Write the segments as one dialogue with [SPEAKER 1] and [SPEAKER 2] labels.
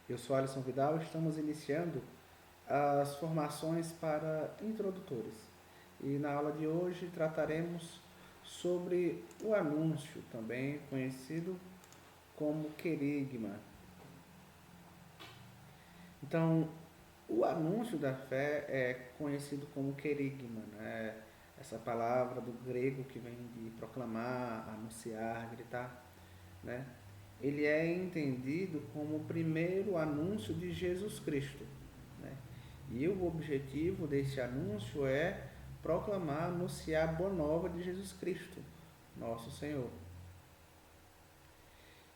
[SPEAKER 1] Eu sou Alisson Vidal e estamos iniciando as formações para introdutores. E na aula de hoje trataremos sobre o anúncio, também conhecido como querigma. Então, o anúncio da fé é conhecido como querigma, né? Essa palavra do grego que vem de proclamar, anunciar, gritar, né? Ele é entendido como o primeiro anúncio de Jesus Cristo, né? E o objetivo desse anúncio é proclamar, anunciar a boa nova de Jesus Cristo, nosso Senhor.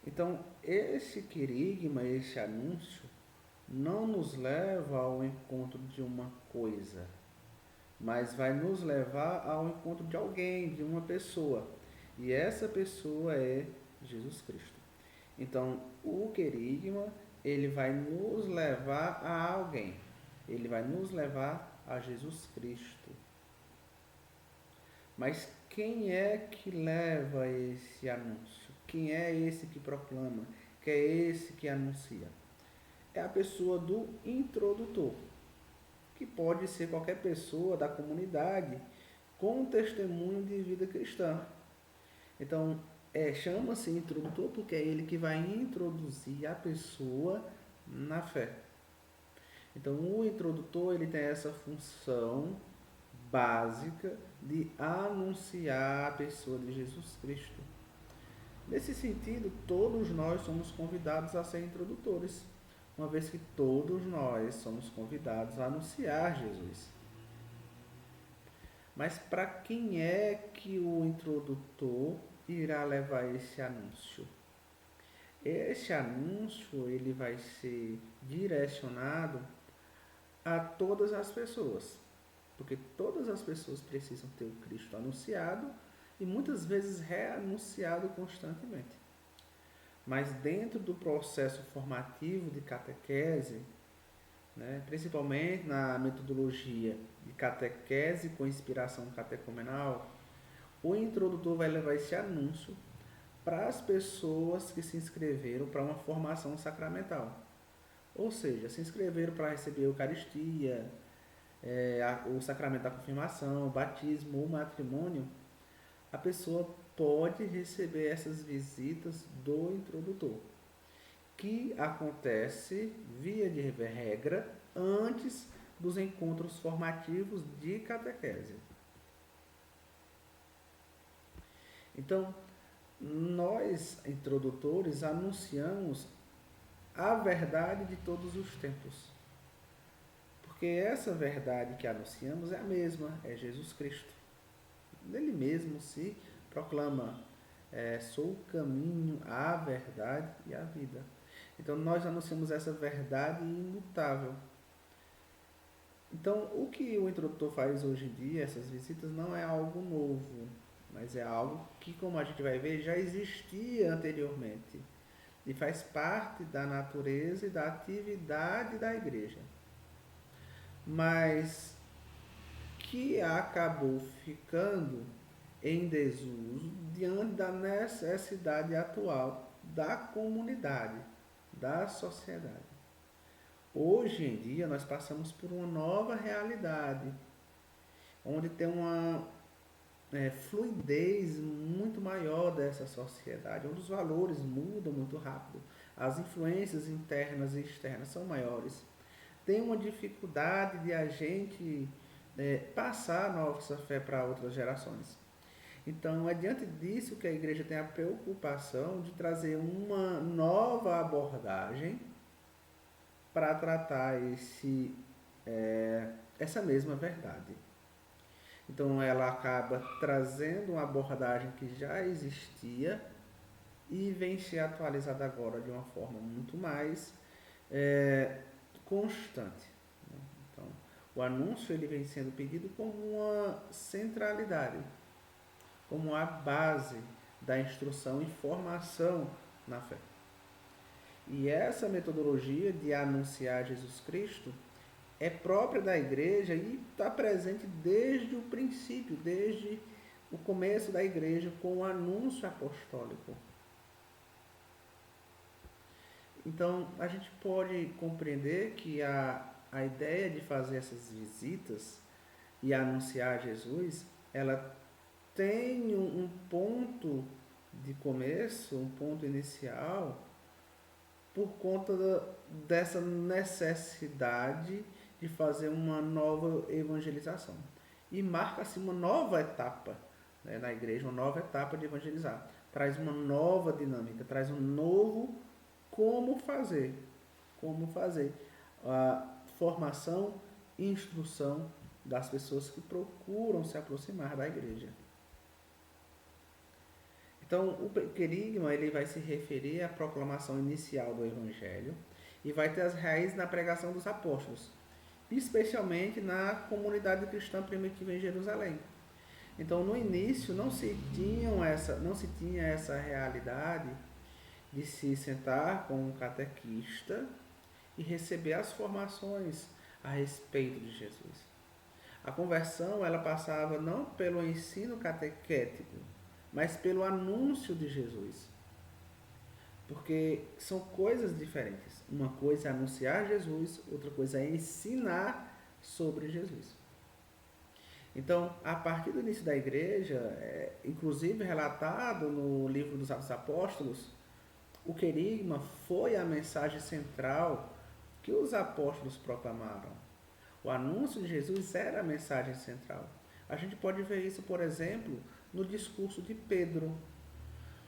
[SPEAKER 1] Então, esse querigma, esse anúncio, não nos leva ao encontro de uma coisa, mas vai nos levar ao encontro de alguém, de uma pessoa. E essa pessoa é Jesus Cristo. Então, o querigma, ele vai nos levar a alguém. Ele vai nos levar a Jesus Cristo. Mas quem é que leva esse anúncio? Quem é esse que proclama? Quem é esse que anuncia? É a pessoa do introdutor, que pode ser qualquer pessoa da comunidade com um testemunho de vida cristã. Então, chama-se introdutor porque é ele que vai introduzir a pessoa na fé. Então, o introdutor ele tem essa função básica de anunciar a pessoa de Jesus Cristo. Nesse sentido, todos nós somos convidados a ser introdutores, uma vez que todos nós somos convidados a anunciar Jesus. Mas para quem é que o introdutor irá levar esse anúncio? Esse anúncio ele vai ser direcionado a todas as pessoas, porque todas as pessoas precisam ter o Cristo anunciado e muitas vezes reanunciado constantemente. Mas dentro do processo formativo de catequese, né, principalmente na metodologia de catequese com inspiração catecumenal, o introdutor vai levar esse anúncio para as pessoas que se inscreveram para uma formação sacramental. Ou seja, se inscreveram para receber a Eucaristia, o sacramento da confirmação, o batismo ou matrimônio, a pessoa pode receber essas visitas do introdutor, que acontece, via de regra, antes dos encontros formativos de catequese. Então, nós, introdutores, anunciamos a verdade de todos os tempos. Porque essa verdade que anunciamos é a mesma, é Jesus Cristo. Ele mesmo se proclama, sou o caminho, a verdade e a vida. Então nós anunciamos essa verdade imutável. Então o que o introdutor faz hoje em dia, essas visitas, não é algo novo, mas é algo que, como a gente vai ver, já existia anteriormente e faz parte da natureza e da atividade da igreja, mas que acabou ficando em desuso diante da necessidade atual da comunidade, da sociedade. Hoje em dia nós passamos por uma nova realidade, onde tem uma fluidez muito maior dessa sociedade, onde os valores mudam muito rápido, as influências internas e externas são maiores. Tem uma dificuldade de a gente passar a nossa fé para outras gerações. Então, é diante disso que a igreja tem a preocupação de trazer uma nova abordagem para tratar essa mesma verdade. Então, ela acaba trazendo uma abordagem que já existia e vem ser atualizada agora de uma forma muito mais constante. Então, o anúncio ele vem sendo pedido como uma centralidade, como a base da instrução e formação na fé. E essa metodologia de anunciar Jesus Cristo é própria da igreja e está presente desde o princípio, desde o começo da igreja, com o anúncio apostólico. Então, a gente pode compreender que a ideia de fazer essas visitas e anunciar Jesus, ela tem um ponto de começo, um ponto inicial, por conta dessa necessidade de fazer uma nova evangelização. E marca-se uma nova etapa, né, na igreja, uma nova etapa de evangelizar. Traz uma nova dinâmica, traz um novo como fazer. Como fazer. A formação e instrução das pessoas que procuram se aproximar da igreja. Então, o querigma ele vai se referir à proclamação inicial do Evangelho e vai ter as raízes na pregação dos apóstolos, especialmente na comunidade cristã primitiva em Jerusalém. Então, no início, não se tinha essa realidade de se sentar com um catequista e receber as formações a respeito de Jesus. A conversão ela passava não pelo ensino catequético, mas pelo anúncio de Jesus. Porque são coisas diferentes. Uma coisa é anunciar Jesus, outra coisa é ensinar sobre Jesus. Então, a partir do início da igreja, inclusive relatado no livro dos Atos Apóstolos, o querigma foi a mensagem central que os apóstolos proclamaram. O anúncio de Jesus era a mensagem central. A gente pode ver isso, por exemplo, no discurso de Pedro,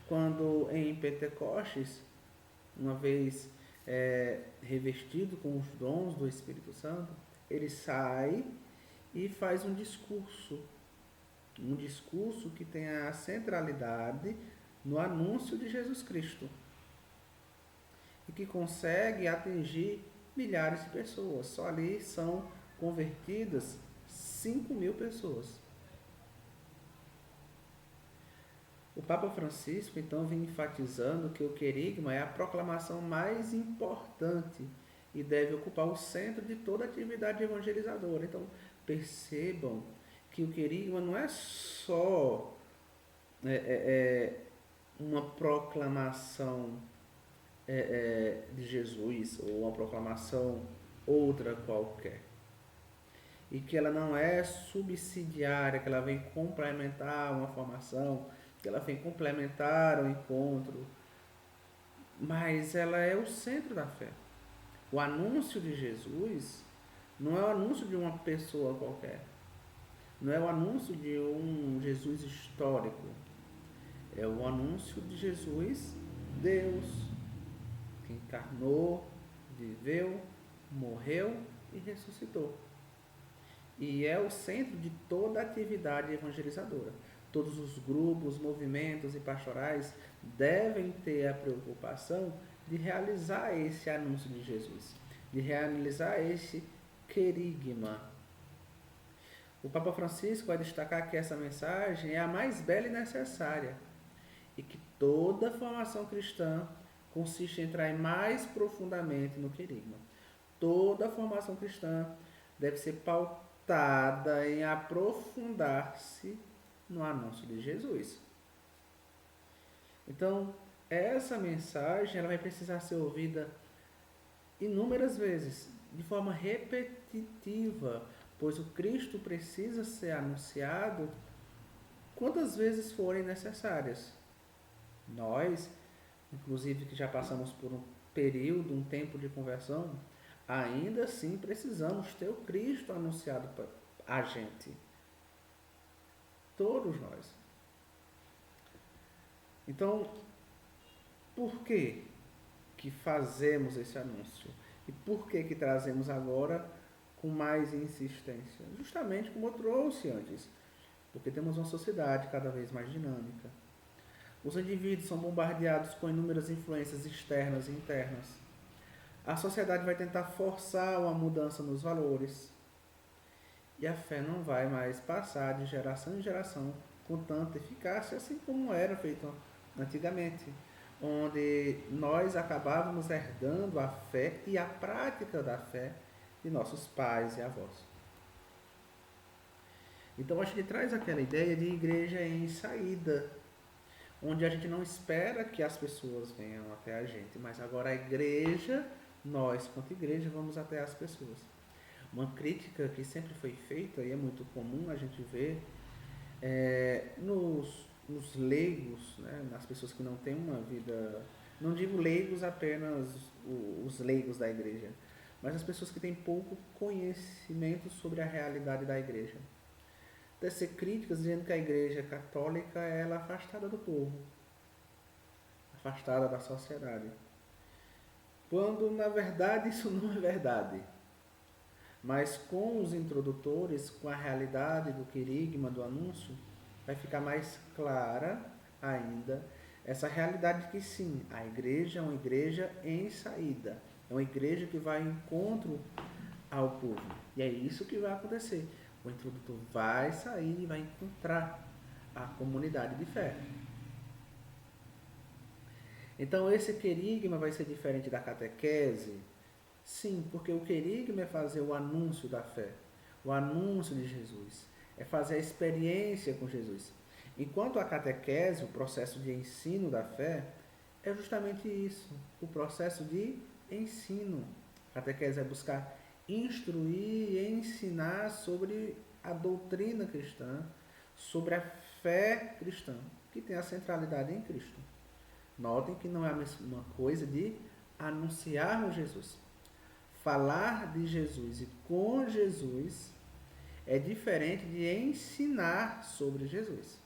[SPEAKER 1] quando em Pentecostes, uma vez revestido com os dons do Espírito Santo, ele sai e faz um discurso que tem a centralidade no anúncio de Jesus Cristo e que consegue atingir milhares de pessoas. Só ali são convertidas 5.000 pessoas. O Papa Francisco, então, vem enfatizando que o querigma é a proclamação mais importante e deve ocupar o centro de toda atividade evangelizadora. Então, percebam que o querigma não é só uma proclamação de Jesus ou uma proclamação outra qualquer. E que ela não é subsidiária, que ela vem complementar uma formação, que ela vem complementar o encontro, mas ela é o centro da fé. O anúncio de Jesus não é o anúncio de uma pessoa qualquer, não é o anúncio de um Jesus histórico, é o anúncio de Jesus, Deus, que encarnou, viveu, morreu e ressuscitou. E é o centro de toda a atividade evangelizadora. Todos os grupos, movimentos e pastorais devem ter a preocupação de realizar esse anúncio de Jesus, de realizar esse querigma. O Papa Francisco vai destacar que essa mensagem é a mais bela e necessária e que toda formação cristã consiste em entrar mais profundamente no querigma. Toda formação cristã deve ser pautada em aprofundar-se no anúncio de Jesus. Então, essa mensagem ela vai precisar ser ouvida inúmeras vezes, de forma repetitiva, pois o Cristo precisa ser anunciado quantas vezes forem necessárias. Nós, inclusive que já passamos por um período, um tempo de conversão, ainda assim precisamos ter o Cristo anunciado para a gente. Todos nós. Então, por que fazemos esse anúncio? E por que trazemos agora com mais insistência? Justamente como eu trouxe antes. Porque temos uma sociedade cada vez mais dinâmica. Os indivíduos são bombardeados com inúmeras influências externas e internas. A sociedade vai tentar forçar uma mudança nos valores. E a fé não vai mais passar de geração em geração com tanta eficácia, assim como era feito antigamente, onde nós acabávamos herdando a fé e a prática da fé de nossos pais e avós. Então a gente traz aquela ideia de igreja em saída, onde a gente não espera que as pessoas venham até a gente, mas agora a igreja, nós, quanto igreja, vamos até as pessoas. Uma crítica que sempre foi feita, e é muito comum a gente ver, nos leigos, né, nas pessoas que não têm uma vida, não digo leigos apenas os leigos da igreja, mas as pessoas que têm pouco conhecimento sobre a realidade da igreja. Tecer críticas dizendo que a igreja católica ela é afastada do povo, afastada da sociedade. Quando na verdade isso não é verdade. Mas com os introdutores, com a realidade do querigma, do anúncio, vai ficar mais clara ainda essa realidade de que sim, a igreja é uma igreja em saída. É uma igreja que vai ao encontro ao povo. E é isso que vai acontecer. O introdutor vai sair e vai encontrar a comunidade de fé. Então esse querigma vai ser diferente da catequese? Sim, porque o querigma é fazer o anúncio da fé, o anúncio de Jesus, é fazer a experiência com Jesus. Enquanto a catequese, o processo de ensino da fé, é justamente isso, o processo de ensino. A catequese é buscar instruir e ensinar sobre a doutrina cristã, sobre a fé cristã, que tem a centralidade em Cristo. Notem que não é a mesma coisa de anunciarmos Jesus. Falar de Jesus e com Jesus é diferente de ensinar sobre Jesus.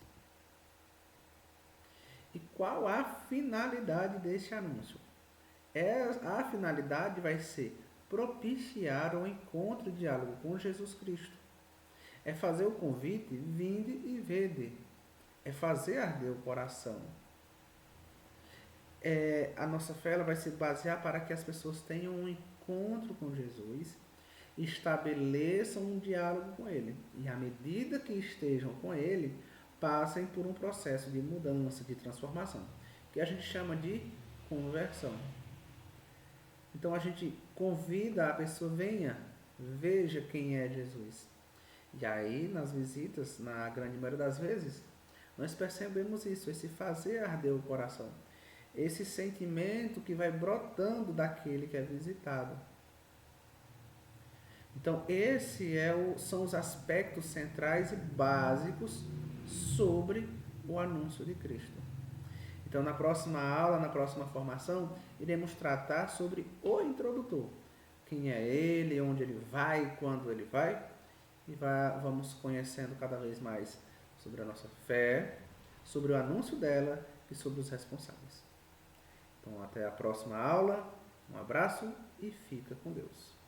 [SPEAKER 1] E qual a finalidade desse anúncio? A finalidade vai ser propiciar o encontro e diálogo com Jesus Cristo. É fazer o convite, vinde e vede. É fazer arder o coração. A nossa fé ela vai se basear para que as pessoas tenham um encontro com Jesus, estabeleçam um diálogo com Ele. E à medida que estejam com Ele, passem por um processo de mudança, de transformação, que a gente chama de conversão. Então a gente convida a pessoa, venha, veja quem é Jesus. E aí nas visitas, na grande maioria das vezes, nós percebemos isso, esse fazer arder o coração. Esse sentimento que vai brotando daquele que é visitado. Então, são os aspectos centrais e básicos sobre o anúncio de Cristo. Então, na próxima aula, na próxima formação, iremos tratar sobre o introdutor. Quem é ele, onde ele vai, quando ele vai. E vamos conhecendo cada vez mais sobre a nossa fé, sobre o anúncio dela e sobre os responsáveis. Então, até a próxima aula. Um abraço e fica com Deus.